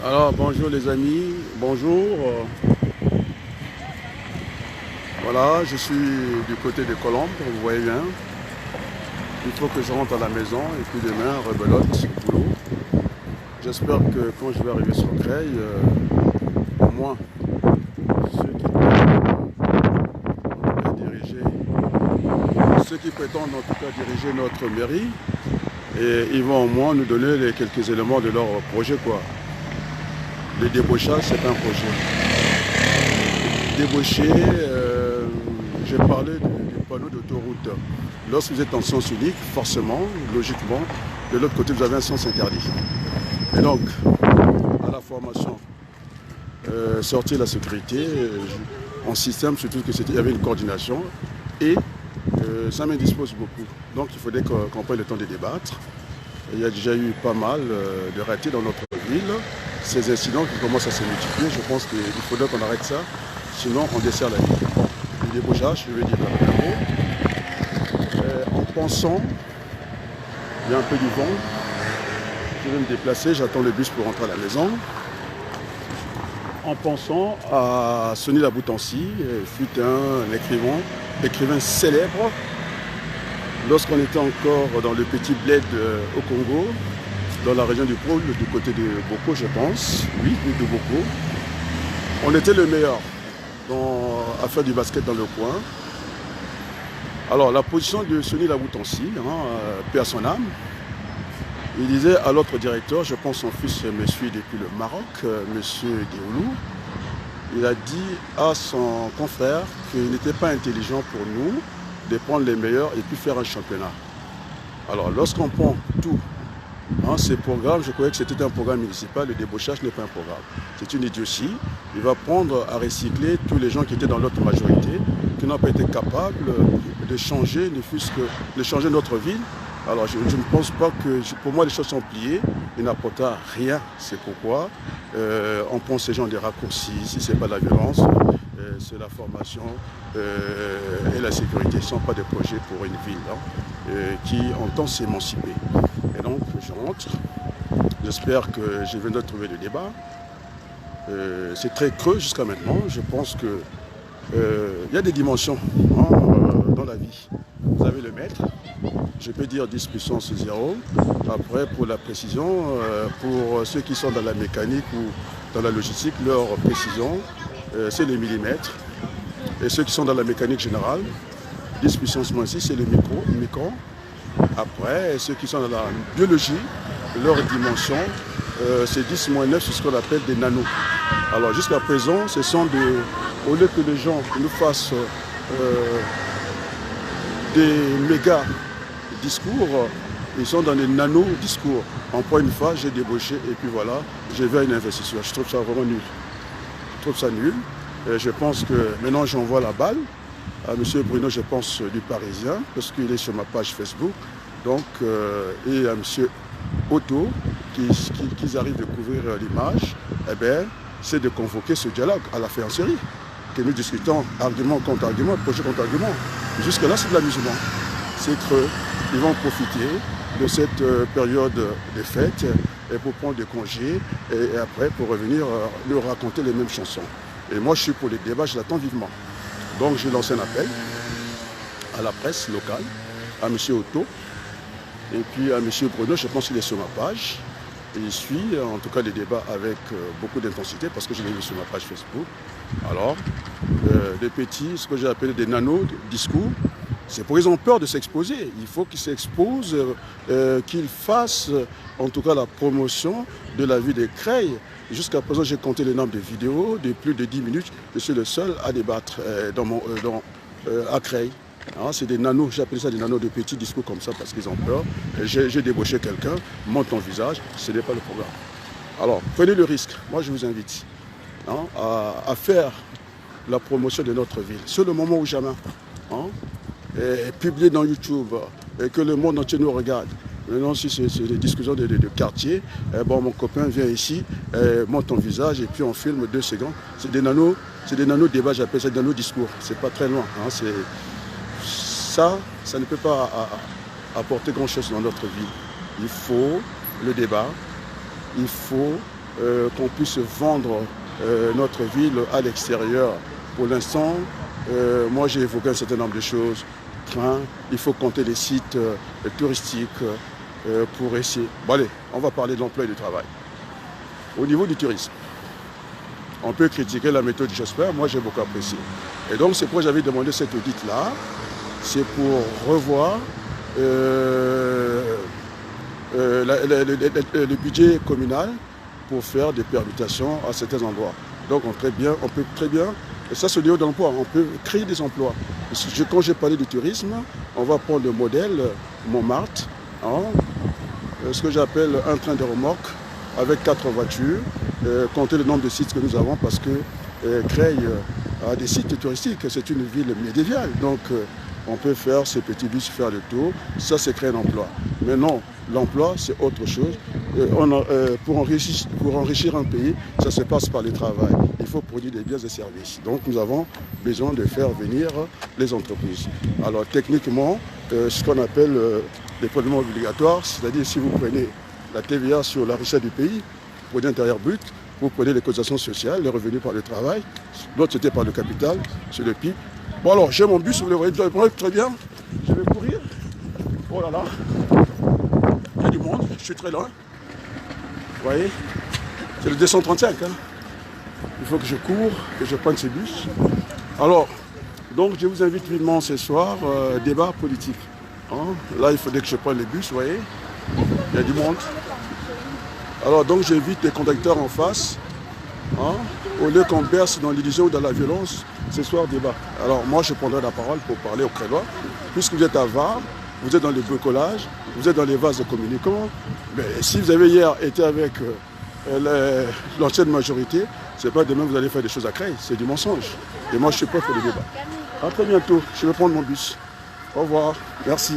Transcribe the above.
Alors bonjour les amis, bonjour. Voilà, je suis du côté de Colombes, vous voyez bien. Il faut que je rentre à la maison et puis demain, rebelote, boulot. J'espère que quand je vais arriver sur Creil, au moins ceux qui prétendent en tout cas diriger notre mairie, et ils vont au moins nous donner quelques éléments de leur projet quoi. Le débauchage, c'est un projet. Débaucher, j'ai parlé du panneau d'autoroute. Lorsque vous êtes en sens unique, forcément, logiquement, de l'autre côté, vous avez un sens interdit. Et donc, à la formation, sortir la sécurité, en système, surtout qu'il y avait une coordination, et ça m'indispose beaucoup. Donc, il faudrait qu'on prenne le temps de débattre. Il y a déjà eu pas mal de ratés dans notre ville. Ces incidents qui commencent à se multiplier, je pense qu'il faudrait qu'on arrête ça, sinon on dessert la ville. Le débauchage, je vais dire en pensant, il y a un peu du vent, je vais me déplacer, j'attends le bus pour rentrer à la maison. En pensant à Sonny Laboutancy, fut un écrivain célèbre, lorsqu'on était encore dans le petit bled au Congo, dans la région du pôle, du côté de Boko, je pense, oui, de Boko. On était le meilleur à faire du basket dans le coin. Alors, la position de Sonny Laboutancy, paix à son âme, il disait à l'autre directeur, je pense son fils me suit depuis le Maroc, monsieur Deoulou, il a dit à son confrère qu'il n'était pas intelligent pour nous de prendre les meilleurs et puis faire un championnat. Alors, lorsqu'on prend tout, ces programmes, je croyais que c'était un programme municipal, le débauchage n'est pas un programme. C'est une idiotie. Il va prendre à recycler tous les gens qui étaient dans l'autre majorité, qui n'ont pas été capables de changer, ne fût-ce que de changer notre ville. Alors je ne pense pas que, pour moi les choses sont pliées, il n'apporte rien. C'est pourquoi on prend ces gens des raccourcis, si ce n'est pas la violence, c'est la formation et la sécurité. Ce ne sont pas des projets pour une ville qui entend s'émanciper. Et donc je rentre, j'espère que je viens de trouver le débat. C'est très creux jusqu'à maintenant, je pense que il y a des dimensions dans la vie. Vous avez le maître, je peux dire 10 puissance 0. Après, pour la précision, pour ceux qui sont dans la mécanique ou dans la logistique, leur précision, c'est le millimètre. Et ceux qui sont dans la mécanique générale, 10 puissance moins 6, c'est le micron. Après, ceux qui sont dans la biologie, leur dimension, c'est 10 moins 9, c'est ce qu'on appelle des nanos. Alors jusqu'à présent, ce sont au lieu que les gens nous fassent des méga discours, ils sont dans des nano-discours. En point une fois, j'ai débauché et puis voilà, je vais à une investisseur. Je trouve ça vraiment nul. Je trouve ça nul. Et je pense que maintenant j'envoie la balle à M. Bruno, je pense, du Parisien, parce qu'il est sur ma page Facebook. Donc, et à M. Otto, qu'ils arrivent à couvrir l'image, eh bien, c'est de convoquer ce dialogue à la série, que nous discutons argument contre argument, projet contre argument. Jusque-là, c'est de l'amusement. C'est creux. Ils vont profiter de cette période de fête et pour prendre des congés et après pour revenir nous raconter les mêmes chansons. Et moi, je suis pour les débats, je l'attends vivement. Donc, j'ai lancé un appel à la presse locale, à M. Otto, et puis à M. Bruno, je pense qu'il est sur ma page. Et il suit en tout cas les débats avec beaucoup d'intensité parce que je l'ai vu sur ma page Facebook. Alors, des petits, ce que j'ai appelé des nano-discours, c'est pour qu'ils ont peur de s'exposer. Il faut qu'ils s'exposent, qu'ils fassent en tout cas la promotion de la vie de Creil. Jusqu'à présent, j'ai compté le nombre de vidéos de plus de 10 minutes. Je suis le seul à débattre à Creil. C'est des nanos, j'appelle ça des nanos de petits discours comme ça parce qu'ils ont peur. J'ai débauché quelqu'un, montre ton visage, ce n'est pas le programme. Alors, prenez le risque. Moi, je vous invite à faire la promotion de notre ville. C'est le moment où jamais. Publier dans YouTube et que le monde entier nous regarde. Maintenant, si c'est des discussions de quartier, mon copain vient ici, montre ton visage et puis on filme 2 secondes. C'est des nanos débats, j'appelle ça des nanos discours. C'est pas très loin. Ça ne peut pas apporter grand chose dans notre vie. Il faut le débat, il faut qu'on puisse vendre notre ville à l'extérieur. Pour l'instant, moi j'ai évoqué un certain nombre de choses. Train, il faut compter les sites touristiques pour essayer. Bon allez, on va parler de l'emploi et du travail. Au niveau du tourisme, on peut critiquer la méthode Jospin, moi j'ai beaucoup apprécié. Et donc c'est pourquoi j'avais demandé cet audit-là, c'est pour revoir le budget communal pour faire des permutations à certains endroits. Donc on peut très bien, et ça c'est lié de l'emploi, on peut créer des emplois. Quand j'ai parlé du tourisme, on va prendre le modèle Montmartre, hein, ce que j'appelle un train de remorque avec 4 voitures, compter le nombre de sites que nous avons parce que Creil a des sites touristiques, c'est une ville médiévale, donc on peut faire ces petits bus, faire le tour, ça c'est créer un emploi. Mais non, l'emploi c'est autre chose. Pour enrichir un pays, ça se passe par le travail. Il faut produire des biens et services. Donc nous avons besoin de faire venir les entreprises. Alors techniquement, ce qu'on appelle les prélèvements obligatoires, c'est-à-dire si vous prenez la TVA sur la richesse du pays, produit intérieur brut, vous prenez les cotisations sociales, les revenus par le travail, l'autre c'était par le capital, c'est le PIB. Bon alors, j'ai mon bus, vous le voyez très bien, je vais courir. Oh là là, il y a du monde, je suis très loin. Vous voyez, c'est le 235. Hein. Il faut que je cours, que je prenne ce bus. Alors, donc je vous invite vivement ce soir, débat politique. Hein. Là, il faudrait que je prenne le bus, vous voyez, il y a du monde. Alors donc j'invite les conducteurs en face, hein, au lieu qu'on berce dans l'illusion ou dans la violence, ce soir débat. Alors moi je prendrai la parole pour parler aux Crélois, puisque vous êtes à VAR, vous êtes dans le bricolage, vous êtes dans les vases de communicants. Mais si vous avez hier été avec l'ancienne majorité, c'est pas demain que vous allez faire des choses à Creil, c'est du mensonge. Et moi je suis prêt pour le débat. À très bientôt, je vais prendre mon bus. Au revoir, merci.